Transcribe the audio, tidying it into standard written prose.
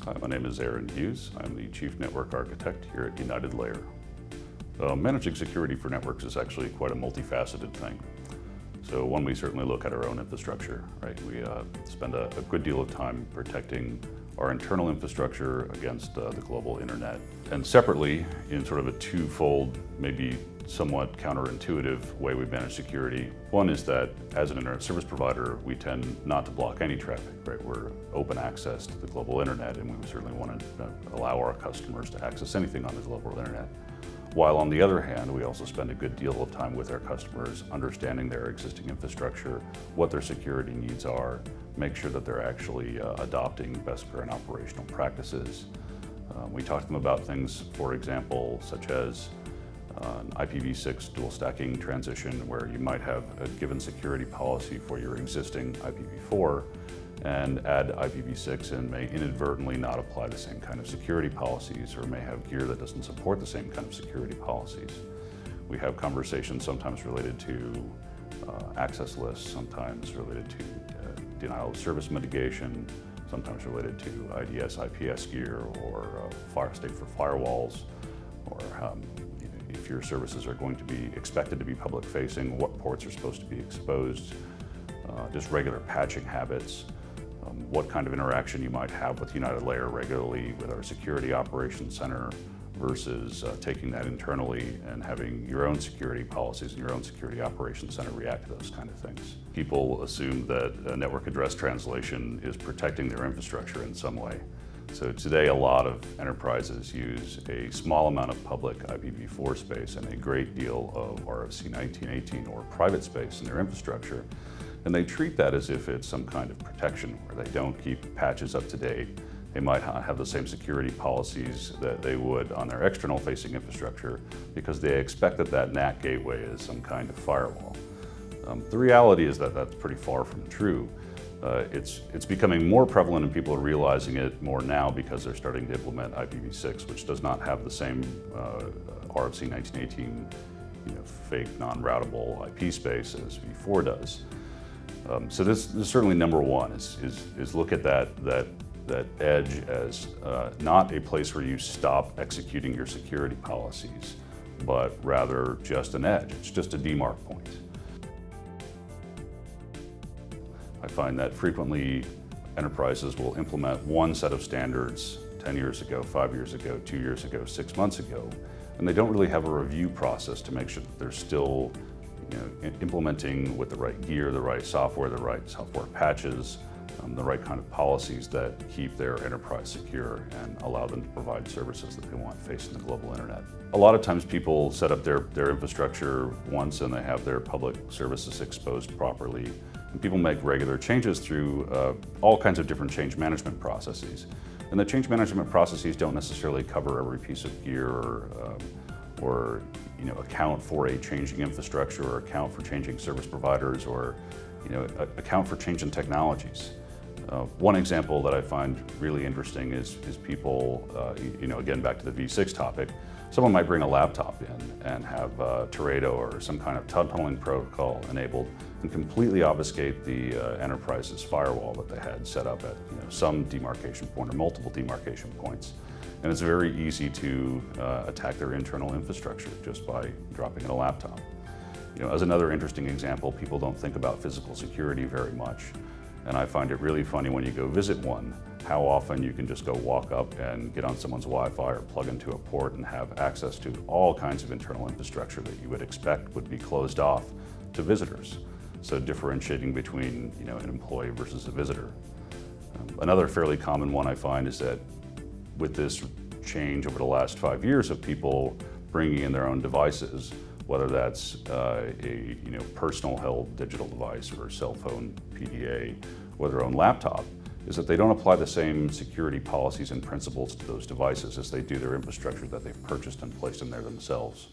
Hi, my name is Hughes. I'm the Chief Network Architect here at UnitedLayer. Managing security for networks is actually quite a multifaceted thing. So one, we certainly look at our own infrastructure, right? We spend a good deal of time protecting our internal infrastructure against the global internet. And separately, in sort of a twofold, maybe somewhat counterintuitive way we manage security. One is that as an internet service provider, we tend not to block any traffic, right? We're open access to the global internet, and we certainly want to allow our customers to access anything on the global internet. While on the other hand, we also spend a good deal of time with our customers understanding their existing infrastructure, what their security needs are, make sure that they're actually adopting best current operational practices. We talk to them about things, for example, such as an IPv6 dual stacking transition, where you might have a given security policy for your existing IPv4 and add IPv6 and may inadvertently not apply the same kind of security policies, or may have gear that doesn't support the same kind of security policies. We have conversations sometimes related to access lists, sometimes related to denial of service mitigation, sometimes related to IDS, IPS gear, or fire state for firewalls, or if your services are going to be expected to be public facing, what ports are supposed to be exposed, just regular patching habits, what kind of interaction you might have with UnitedLayer regularly with our security operations center versus taking that internally and having your own security policies and your own security operations center react to those kind of things. People assume that network address translation is protecting their infrastructure in some way. So today a lot of enterprises use a small amount of public IPv4 space and a great deal of RFC 1918 or private space in their infrastructure, and they treat that as if it's some kind of protection where they don't keep patches up to date. They might not have the same security policies that they would on their external facing infrastructure because they expect that that NAT gateway is some kind of firewall. The reality is that that's pretty far from true. It's becoming more prevalent and people are realizing it more now because they're starting to implement IPv6, which does not have the same RFC 1918 fake non-routable IP space as v4 does. So this is certainly number one, is look at that edge as not a place where you stop executing your security policies, but rather just an edge. It's just a demarc point. I find that frequently enterprises will implement one set of standards 10 years ago, 5 years ago, 2 years ago, 6 months ago, and they don't really have a review process to make sure that they're still implementing with the right gear, the right software patches, the right kind of policies that keep their enterprise secure and allow them to provide services that they want facing the global internet. A lot of times people set up their infrastructure once and they have their public services exposed properly. And people make regular changes through all kinds of different change management processes. And the change management processes don't necessarily cover every piece of gear or account for a changing infrastructure or account for changing service providers or account for changing technologies. One example that I find really interesting is people, again back to the v6 topic, someone might bring a laptop in and have Teredo or some kind of tunneling protocol enabled and completely obfuscate the enterprise's firewall that they had set up at some demarcation point or multiple demarcation points. And it's very easy to attack their internal infrastructure just by dropping in a laptop. As another interesting example, people don't think about physical security very much. And I find it really funny when you go visit one, how often you can just go walk up and get on someone's Wi-Fi or plug into a port and have access to all kinds of internal infrastructure that you would expect would be closed off to visitors. So differentiating between an employee versus a visitor. Another fairly common one I find is that with this change over the last 5 years of people bringing in their own devices, whether that's a personal held digital device or cell phone PDA or their own laptop, is that they don't apply the same security policies and principles to those devices as they do their infrastructure that they've purchased and placed in there themselves.